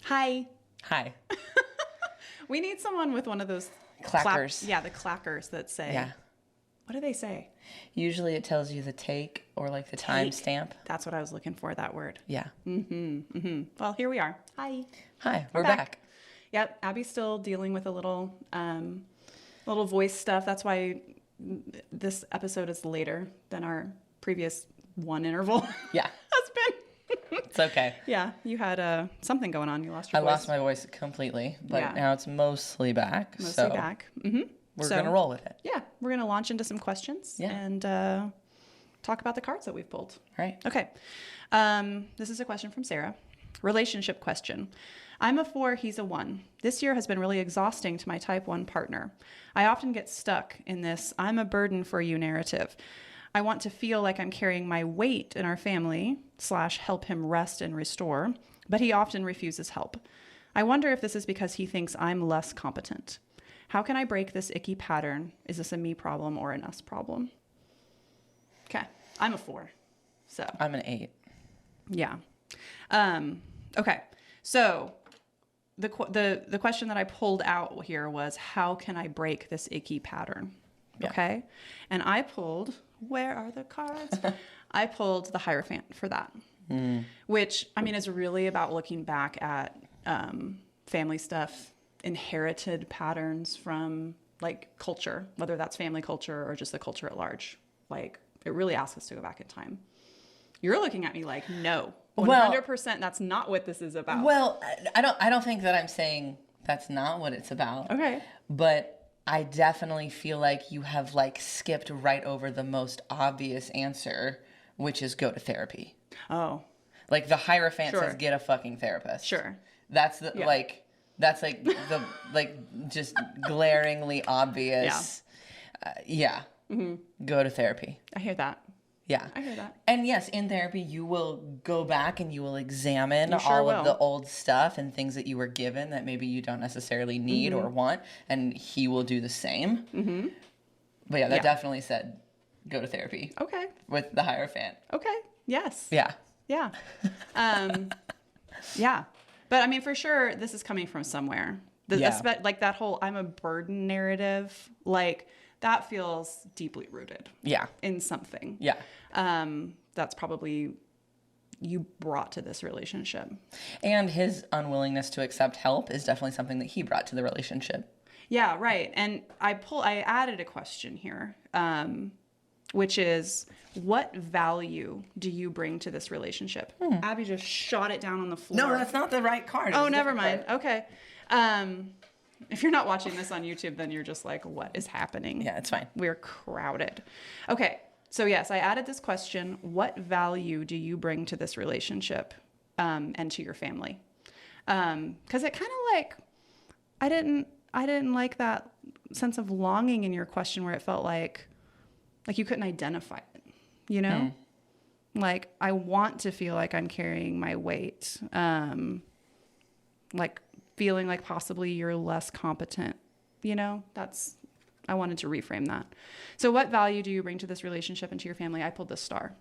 Hi. Hi. We need someone with one of those Clackers. the clackers that say. Yeah. What do they say? Usually it tells you the take or like the timestamp. That's what I was looking for, that word. Yeah. Well, here we are. Hi. Hi, we're back. Yep, Abby's still dealing with a little voice stuff. That's why this episode is later than our previous one interval. Yeah. has been. It's okay. Yeah, you had something going on. You lost your voice. I lost my voice completely, but now it's mostly back. Mostly back. Mm-hmm. We're going to roll with it. Yeah, we're going to launch into some questions and talk about the cards that we've pulled. All right. Okay. This is a question from Sarah. Relationship question. I'm a 4, he's a 1. This year has been really exhausting to my type 1 partner. I often get stuck in this I'm a burden for you narrative. I want to feel like I'm carrying my weight in our family / help him rest and restore, but he often refuses help. I wonder if this is because he thinks I'm less competent. How can I break this icky pattern? Is this a me problem or an us problem? Okay. I'm a 4. So I'm an 8. Yeah. Okay. So the question that I pulled out here was, how can I break this icky pattern? Yeah. Okay. And I pulled, where are the cards? I pulled the Hierophant for that, which I mean is really about looking back at family stuff, inherited patterns from like culture, whether that's family culture or just the culture at large. Like it really asks us to go back in time. You're looking at me like, no, 100%. That's not what this is about. Well, I don't think that I'm saying that's not what it's about. Okay. But I definitely feel like you have like skipped right over the most obvious answer, which is go to therapy. Oh. Like the Hierophant says, get a fucking therapist. Sure. That's the that's like the like just glaringly obvious. Yeah. Go to therapy. I hear that. Yeah. I hear that. And yes, in therapy, you will go back and you will examine all of the old stuff and things that you were given that maybe you don't necessarily need or want. And he will do the same. Mm-hmm. But yeah, that definitely said go to therapy. Okay. With the Hierophant. Okay. Yes. Yeah. Yeah. Yeah. But I mean, for sure, this is coming from somewhere. Like that whole I'm a burden narrative, like that feels deeply rooted. Yeah. In something. Yeah. That's probably you brought to this relationship. And his unwillingness to accept help is definitely something that he brought to the relationship. Yeah, right. And I added a question here, which is, what value do you bring to this relationship? Abby just shot it down on the floor. No, that's not the right card. Oh, never mind. Okay. If you're not watching this on YouTube, then you're just like, what is happening? Yeah, it's fine. We're crowded. Okay. So yes, I added this question. What value do you bring to this relationship and to your family? Because it kind of like, I didn't like that sense of longing in your question where it felt like you couldn't identify it, you know? Like, I want to feel like I'm carrying my weight. Like feeling like possibly you're less competent, you know? I wanted to reframe that. So what value do you bring to this relationship and to your family? I pulled the Star,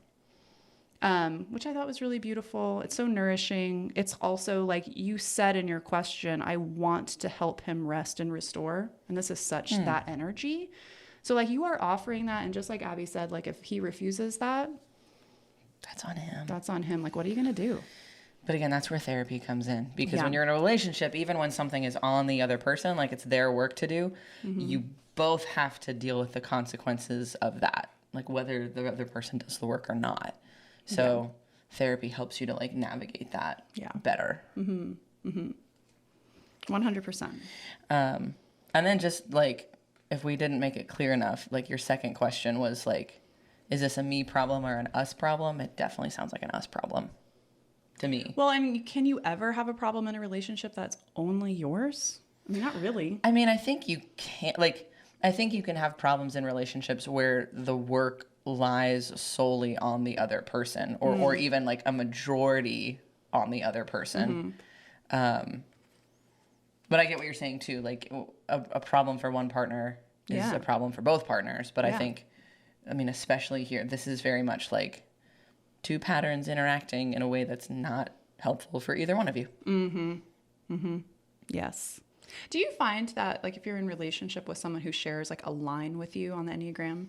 which I thought was really beautiful. It's so nourishing. It's also like you said in your question, I want to help him rest and restore. And this is such that energy. So like you are offering that. And just like Abby said, like if he refuses that, that's on him. That's on him. Like, what are you going to do? But again, that's where therapy comes in. Because when you're in a relationship, even when something is on the other person, like it's their work to do, you both have to deal with the consequences of that. Like whether the other person does the work or not. So therapy helps you to like navigate that better. 100%. And then just like, if we didn't make it clear enough, like your second question was like, is this a me problem or an us problem? It definitely sounds like an us problem to me. Well, I mean, can you ever have a problem in a relationship that's only yours? I mean, not really. I mean, I think you can't, like, I think you can have problems in relationships where the work lies solely on the other person or even like a majority on the other person. But I get what you're saying too. Like a problem for one partner is a problem for both partners. But I think, I mean, especially here, this is very much like two patterns interacting in a way that's not helpful for either one of you. Yes. Do you find that, like, if you're in relationship with someone who shares like a line with you on the Enneagram,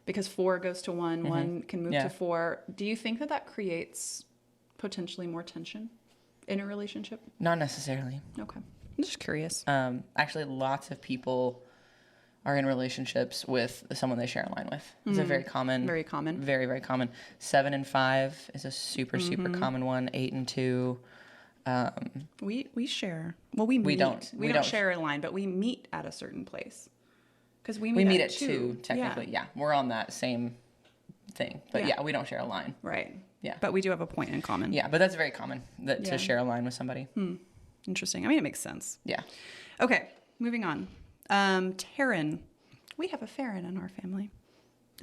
because 4 goes to 1, 1 can move to 4, do you think that that creates potentially more tension in a relationship? Not necessarily. Okay. I'm just curious. Actually, lots of people are in relationships with someone they share a line with. It's a very common. Very common. Very, very common. 7 and 5 is a super common one. 8 and 2. We share. Well, we don't share a line, but we meet at a certain place. Because we meet at 2, technically. Yeah. We're on that same thing. But yeah, we don't share a line. Right. Yeah. But we do have a point in common. Yeah, but that's very common to share a line with somebody. Interesting. I mean, it makes sense. Yeah. Okay, moving on. Taryn. We have a Farron in our family.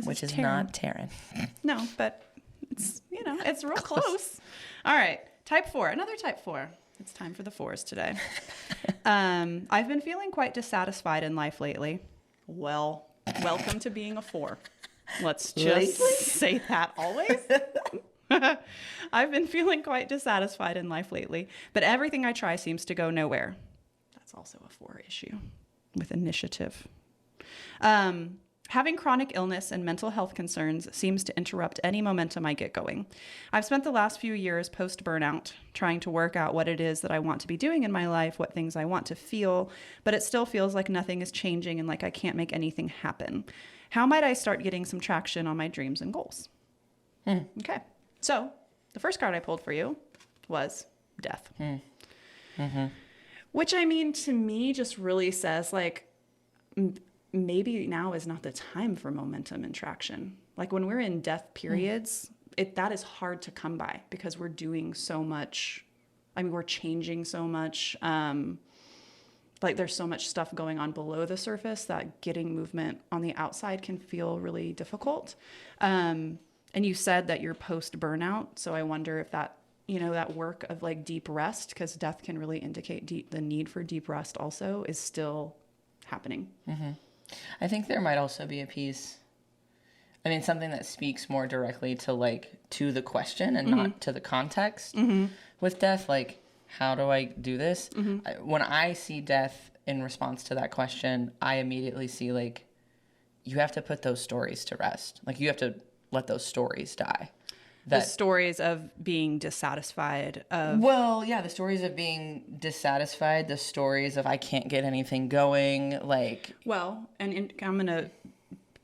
Which is not Taryn. No, but it's, it's real close. All right. Type 4. Another type 4. It's time for the 4s today. I've been feeling quite dissatisfied in life lately. Well, welcome to being a 4. Let's just say that always. I've been feeling quite dissatisfied in life lately, but everything I try seems to go nowhere. That's also a 4 issue with initiative. Having chronic illness and mental health concerns seems to interrupt any momentum I get going. I've spent the last few years post-burnout trying to work out what it is that I want to be doing in my life, what things I want to feel, but it still feels like nothing is changing and like I can't make anything happen. How might I start getting some traction on my dreams and goals? Okay. So the first card I pulled for you was death. Which, I mean, to me just really says like, maybe now is not the time for momentum and traction. Like when we're in death periods, that is hard to come by because we're doing so much. I mean, we're changing so much. Like there's so much stuff going on below the surface that getting movement on the outside can feel really difficult. And you said that you're post burnout. So I wonder if that, that work of like deep rest, because death can really indicate the need for deep rest also is still happening. I think there might also be a piece, I mean, something that speaks more directly to the question and not to the context with death. Like, how do I do this? When I see death in response to that question, I immediately see like, you have to put those stories to rest. Like you have to let those stories die. The stories of being dissatisfied. The stories of being dissatisfied, the stories of I can't get anything going, like... Well, and I'm going to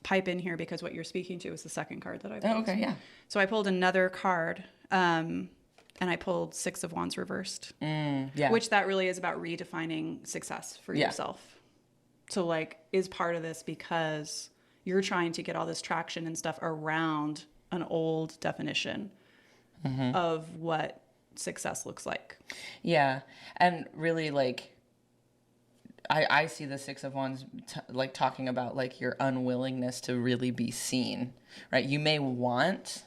pipe in here because what you're speaking to is the second card that I pulled. Oh, okay, yeah. So I pulled another card, and I pulled 6 of Wands reversed. Which that really is about redefining success for yourself. So, like, is part of this because you're trying to get all this traction and stuff around an old definition of what success looks like. Yeah. And really like, I see the 6 of Wands like talking about like your unwillingness to really be seen, right? You may want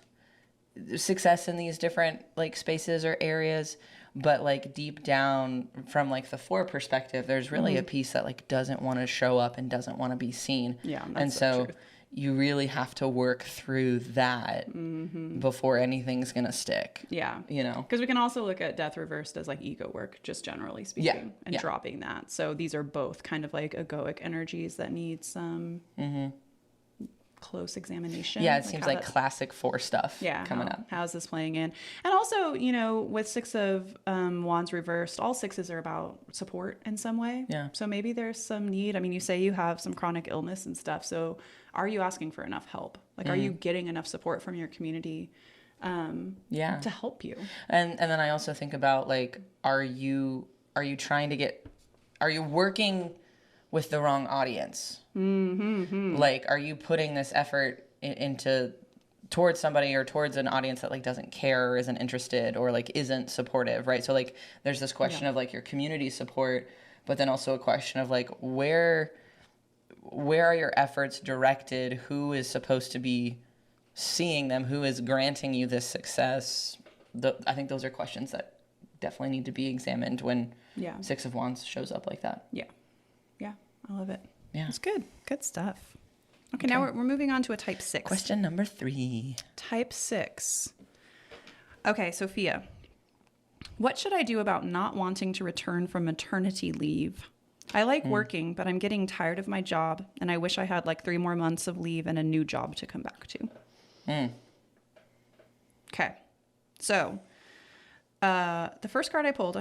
success in these different like spaces or areas, but like deep down from like the 4 perspective, there's really a piece that like doesn't want to show up and doesn't want to be seen. Yeah. And so you really have to work through that before anything's going to stick. Yeah. Because we can also look at death reversed as like ego work, just generally speaking, and dropping that. So these are both kind of like egoic energies that need some close examination. Yeah, it seems like classic 4 stuff coming up. How's this playing in? And also, with 6 of Wands reversed, all 6s are about support in some way. Yeah. So maybe there's some need. I mean, you say you have some chronic illness and stuff. So are you asking for enough help? Like, are you getting enough support from your community to help you? And then I also think about like, are you working with the wrong audience? Like, are you putting this effort into towards somebody or towards an audience that like doesn't care or isn't interested or like isn't supportive, right? So like there's this question of like your community support, but then also a question of like where are your efforts directed? Who is supposed to be seeing them? Who is granting you this success? I think those are questions that definitely need to be examined when 6 of Wands shows up like that. Yeah. I love it. Yeah. It's good. Good stuff. Okay, now we're moving on to a type 6. Question number 3. Type 6. Okay, Sophia. What should I do about not wanting to return from maternity leave? I like working, but I'm getting tired of my job, and I wish I had like 3 more months of leave and a new job to come back to. Okay. So, the first card I pulled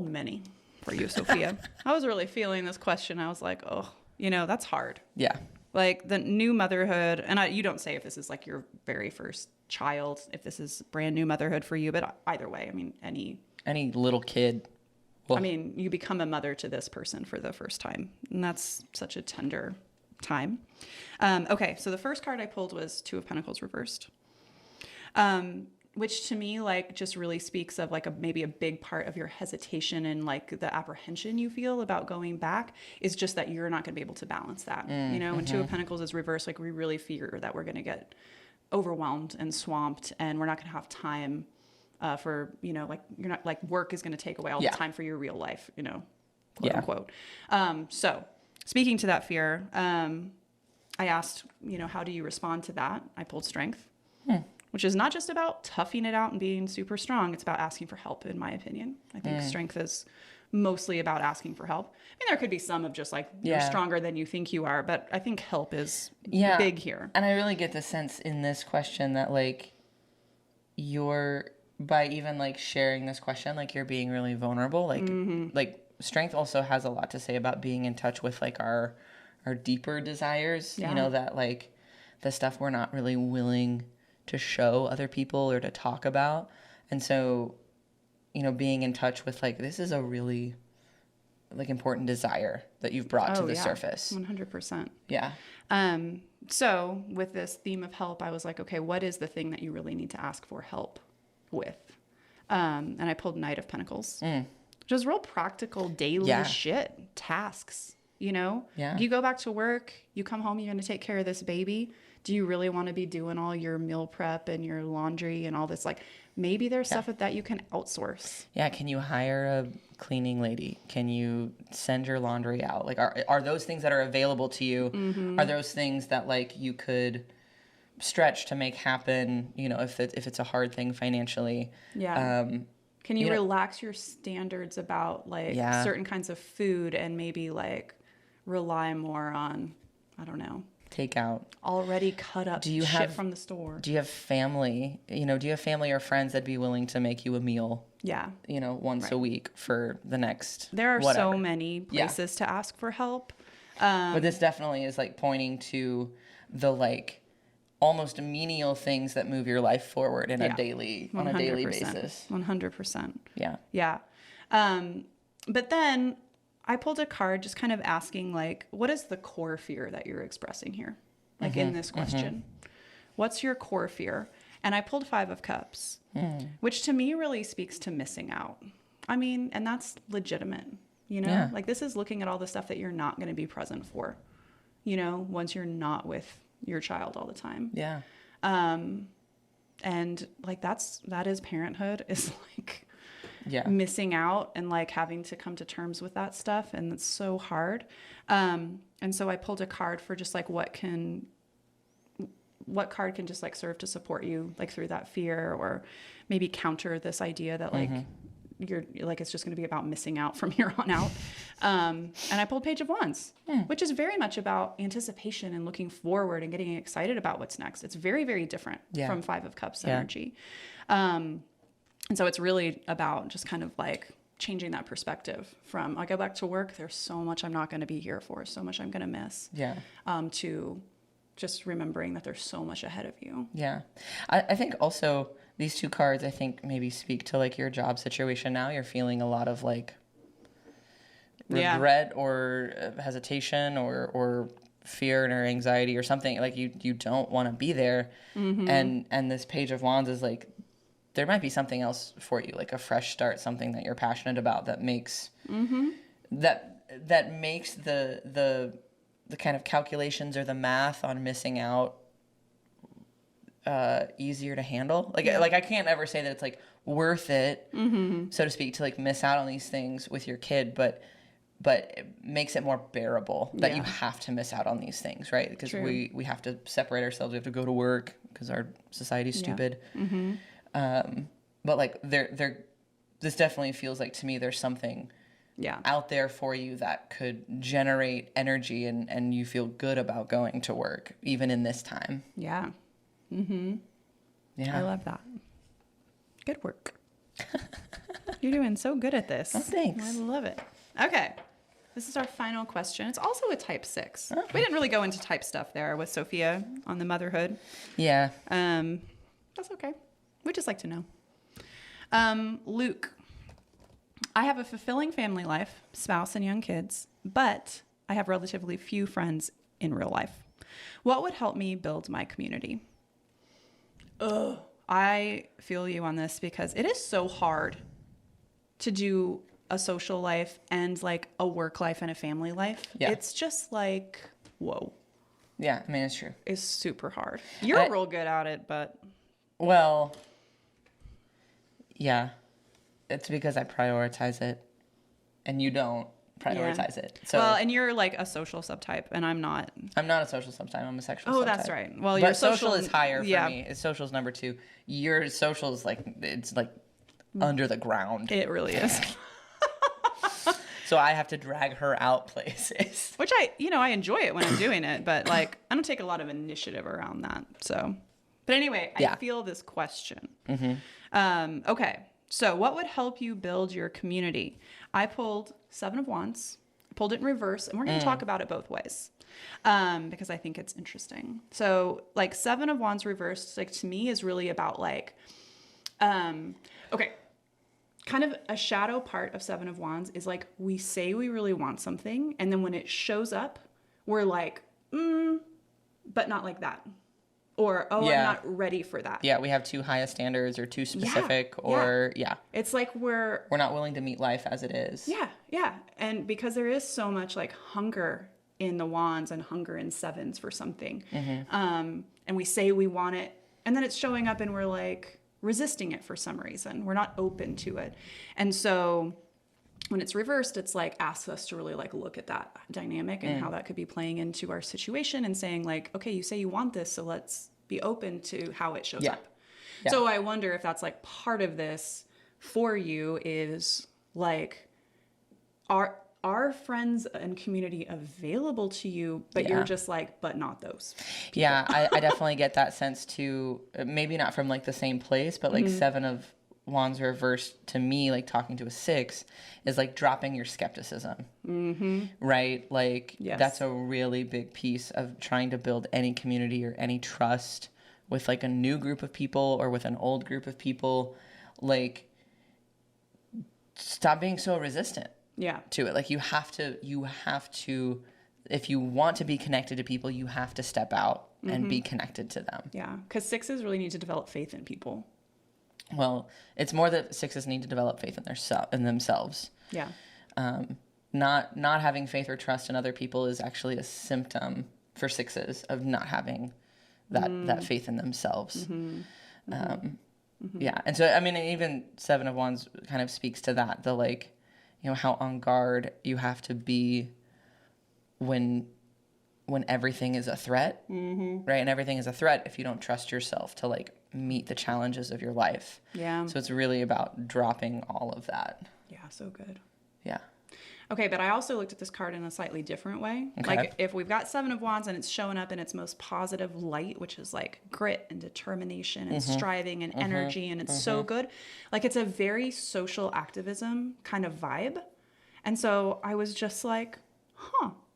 many for you, Sophia. I was really feeling this question. I was like, oh, that's hard. Yeah. Like the new motherhood, and you don't say if this is like your very first child, if this is brand new motherhood for you, but either way, I mean, any little kid. I mean, you become a mother to this person for the first time, and that's such a tender time. Okay, so the first card I pulled was Two of Pentacles reversed, which to me, like, just really speaks of like maybe a big part of your hesitation and like the apprehension you feel about going back is just that you're not going to be able to balance that. When Two of Pentacles is reversed, like we really fear that we're going to get overwhelmed and swamped, and we're not going to have time for, like you're not like work is going to take away all the time for your real life, quote unquote. So speaking to that fear, I asked, how do you respond to that? I pulled Strength, which is not just about toughing it out and being super strong. It's about asking for help, in my opinion. I think Strength is mostly about asking for help. I mean, there could be some of just like, you're stronger than you think you are, but I think help is big here. And I really get the sense in this question that like by even like sharing this question, like you're being really vulnerable. Like, like Strength also has a lot to say about being in touch with like our deeper desires, that like the stuff we're not really willing to show other people or to talk about. And so, being in touch with like, this is a really like important desire that you've brought to the surface. 100%. Yeah. So with this theme of help, I was like, okay, what is the thing that you really need to ask for help with? And I pulled Knight of Pentacles, which is real practical daily shit, tasks, Yeah. You go back to work, you come home, you're going to take care of this baby. Do you really want to be doing all your meal prep and your laundry and all this? Like maybe there's stuff that you can outsource. Yeah. Can you hire a cleaning lady? Can you send your laundry out? Like, are those things that are available to you? Are those things that like you could stretch to make happen, if it's a hard thing financially? Yeah. Can you relax your standards about like certain kinds of food and maybe like rely more on, I don't know, takeout, already cut up shit from the store? Do you have family? Do you have family or friends that'd be willing to make you a meal? Yeah. Once a week for the next There are whatever. So many places to ask for help. But this definitely is like pointing to the like almost menial things that move your life forward on a daily basis. 100%. Yeah. Yeah. But then I pulled a card just kind of asking like, what is the core fear that you're expressing here? Like in this question, what's your core fear? And I pulled 5 of Cups, which to me really speaks to missing out. I mean, and that's legitimate, like this is looking at all the stuff that you're not going to be present for, once you're not with your child all the time. Yeah. And like that is parenthood, is like missing out and like having to come to terms with that stuff, and it's so hard. And so I pulled a card for just like what card can just like serve to support you like through that fear, or maybe counter this idea that like you're like it's just going to be about missing out from here on out. And I pulled Page of Wands, which is very much about anticipation and looking forward and getting excited about what's next. It's very, very different from 5 of Cups energy. And so it's really about just kind of like changing that perspective from I go back to work, there's so much I'm not going to be here for, so much I'm going to miss, to just remembering that there's so much ahead of you. Yeah. I think also these 2 cards, I think maybe speak to like your job situation now. You're feeling a lot of like regret or hesitation or fear or anxiety or something, like you don't want to be there. And this Page of Wands is like, there might be something else for you, like a fresh start, something that you're passionate about that makes that makes the kind of calculations or the math on missing out easier to handle. Like I can't ever say that it's like worth it, so to speak, to like miss out on these things with your kid, but it makes it more bearable that you have to miss out on these things, right? Because we have to separate ourselves. We have to go to work because our society's stupid. But like they're this definitely feels like to me there's something out there for you that could generate energy and you feel good about going to work, even in this time. Yeah. Mm-hmm. Yeah. I love that. Good work. You're doing so good at this. Oh, thanks. I love it. Okay. This is our final question. It's also a type 6. Okay. We didn't really go into type stuff there with Sophia on the motherhood. Yeah. That's okay. We just like to know. Luke. I have a fulfilling family life, spouse and young kids, but I have relatively few friends in real life. What would help me build my community? I feel you on this because it is so hard to do a social life and like a work life and a family life. Yeah. It's just like, whoa. Yeah, I mean, it's true. It's super hard. You're real good at it, but. Well, yeah. It's because I prioritize it and you don't prioritize it. So, well, and you're like a social subtype and I'm not. I'm not a social subtype. I'm a sexual subtype. Oh, that's right. Well, your social is higher for me. Social is number 2. Your social is like, it's like under the ground. It really is. So I have to drag her out places. Which I enjoy it when I'm doing it, but like I don't take a lot of initiative around that. So, but anyway, I feel this question. Mm-hmm. Okay. So what would help you build your community? I pulled 7 of Wands, pulled it in reverse, and we're going to talk about it both ways because I think it's interesting. So like 7 of Wands reversed, like to me is really about like, okay, kind of a shadow part of 7 of Wands is like we say we really want something, and then when it shows up, we're like, but not like that. Or, I'm not ready for that. Yeah, we have too high a standards or too specific or, It's like we're not willing to meet life as it is. Yeah, yeah. And because there is so much like hunger in the Wands and hunger in 7s for something. Mm-hmm. And we say we want it, and then it's showing up and we're like resisting it for some reason. We're not open to it. And so when it's reversed, it's like asks us to really like look at that dynamic and how that could be playing into our situation and saying like, okay, you say you want this, so let's be open to how it shows up. Yeah. So I wonder if that's like part of this for you is like, are friends and community available to you, but you're just like, but not those people. Yeah, I definitely get that sense too. Maybe not from like the same place, but like 7 of Wands reversed to me, like talking to a 6 is like dropping your skepticism, right? Like that's a really big piece of trying to build any community or any trust with like a new group of people or with an old group of people. Like stop being so resistant to it. Like you have to, if you want to be connected to people, you have to step out and be connected to them. Yeah. Because 6s really need to develop faith in people. Well, it's more that 6s need to develop faith in themselves. Yeah. Not having faith or trust in other people is actually a symptom for 6s of not having that faith in themselves. Yeah. And so, I mean, even 7 of Wands kind of speaks to that, the like, you know, how on guard you have to be when everything is a threat, right? And everything is a threat if you don't trust yourself to like meet the challenges of your life. Yeah. So it's really about dropping all of that. Yeah, so good. Yeah. Okay, but I also looked at this card in a slightly different way. Okay. Like if we've got 7 of Wands and it's showing up in its most positive light, which is like grit and determination and striving and energy, and it's so good. Like it's a very social activism kind of vibe. And so I was just like,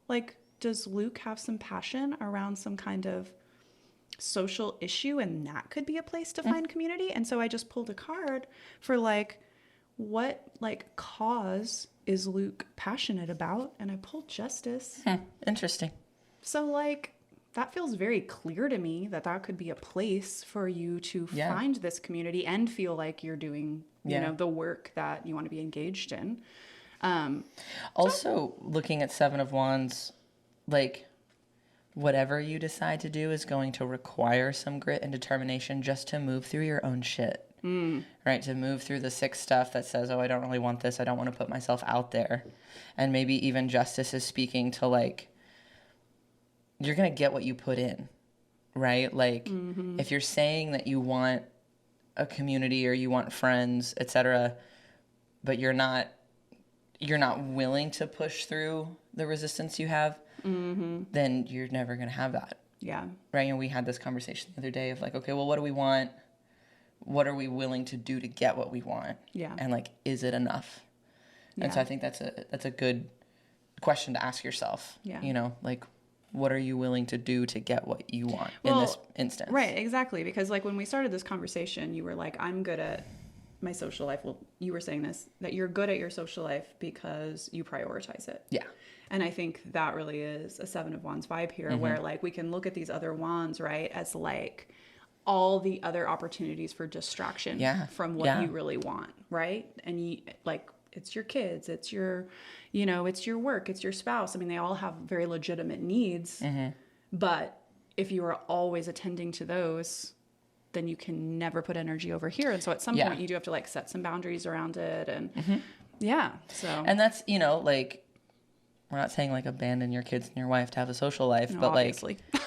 like does Luke have some passion around some kind of social issue, and that could be a place to find community? And so I just pulled a card for like, what like cause is Luke passionate about? And I pulled Justice. Interesting. So like that feels very clear to me that could be a place for you to find this community and feel like you're doing you know the work that you want to be engaged in. Also looking at 7 of Wands, like whatever you decide to do is going to require some grit and determination just to move through your own shit. Right? To move through the 6 stuff that says, oh, I don't really want this. I don't want to put myself out there. And maybe even Justice is speaking to like, you're going to get what you put in, right? Like if you're saying that you want a community or you want friends, etc., but you're not willing to push through the resistance you have, then you're never going to have that. Yeah. Right. And we had this conversation the other day of like, okay, well, what do we want? What are we willing to do to get what we want? Yeah. And like, is it enough? Yeah. And so I think that's a good question to ask yourself. Yeah. You know, like, what are you willing to do to get what you want in this instance? Right, exactly. Because like when we started this conversation, you were like, I'm good at my social life. Well, you were saying this, that you're good at your social life because you prioritize it. Yeah. And I think that really is a 7 of Wands vibe here, where like we can look at these other wands, right, as like all the other opportunities for distraction from what you really want, right? And you like, it's your kids, it's your, you know, it's your work, it's your spouse. I mean, they all have very legitimate needs, but if you are always attending to those, then you can never put energy over here. And so at some point you do have to like set some boundaries around it. And so. And that's, you know, like, we're not saying like abandon your kids and your wife to have a social life, but obviously. Like,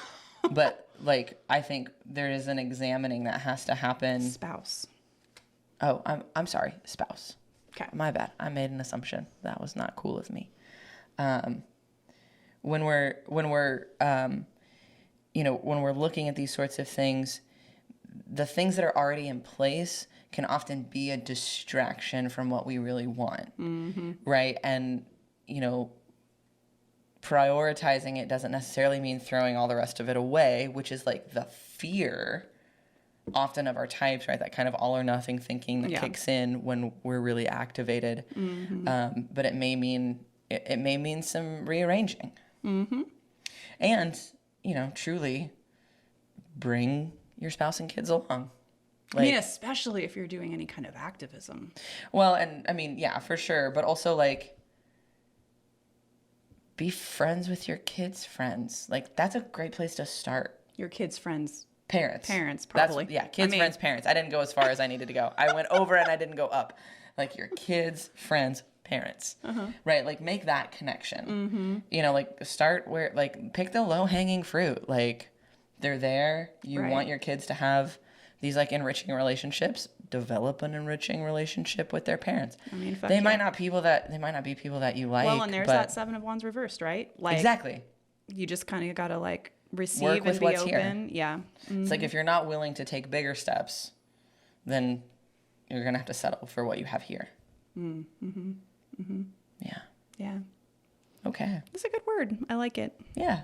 but like, I think there is an examining that has to happen. Spouse. Oh, I'm sorry. Spouse. Okay. My bad. I made an assumption. That was not cool of me. When we're you know, when we're looking at these sorts of things, the things that are already in place can often be a distraction from what we really want. Right. And, you know, prioritizing it doesn't necessarily mean throwing all the rest of it away, which is like the fear often of our types, right? That kind of all or nothing thinking that kicks in when we're really activated. But it may mean some rearranging. And, you know, truly bring your spouse and kids along. Like, I mean, especially if you're doing any kind of activism. Well, and I mean, yeah, for sure. But also like, be friends with your kids' friends. Like, that's a great place to start. Your kids' friends. Parents, probably. Kids, friends, parents. I didn't go as far as I needed to go. I went over and I didn't go up. Like, your kids, friends, parents. Right? Like, make that connection. You know, like, start where, like, pick the low-hanging fruit. Like, they're there. You want your kids to have these, like, enriching relationships. Develop an enriching relationship with their parents. I mean, they might not be people that you like. Well, and there's that 7 of Wands reversed, right? Like, exactly. You just kind of got to like receive work with and be what's open. Here. Yeah. It's like if you're not willing to take bigger steps, then you're gonna have to settle for what you have here. Yeah. Yeah. Okay. That's a good word. I like it. Yeah.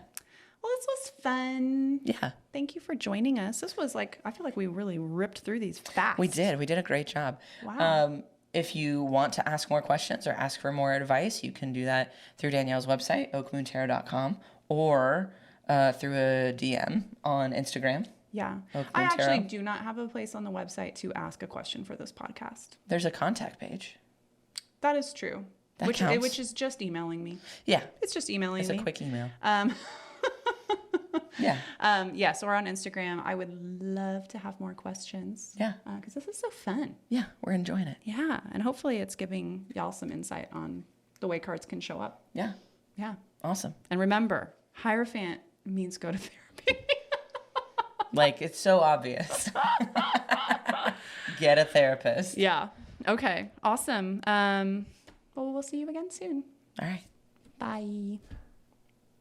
Well, this was fun. Yeah. Thank you for joining us. This was like, I feel like we really ripped through these fast. We did. We did a great job. Wow. If you want to ask more questions or ask for more advice, you can do that through Danielle's website, oakmoontarot.com, or through a DM on Instagram. Yeah. I actually do not have a place on the website to ask a question for this podcast. There's a contact page. That is true. Which is just emailing me. Yeah. It's just emailing me. It's a quick email. Yeah. So we're on Instagram. I would love to have more questions. Yeah. Because this is so fun. Yeah. We're enjoying it. Yeah. And hopefully it's giving y'all some insight on the way cards can show up. Yeah. Yeah. Awesome. And remember, Hierophant means go to therapy. Like, it's so obvious. Get a therapist. Yeah. Okay. Awesome. Well, we'll see you again soon. All right. Bye.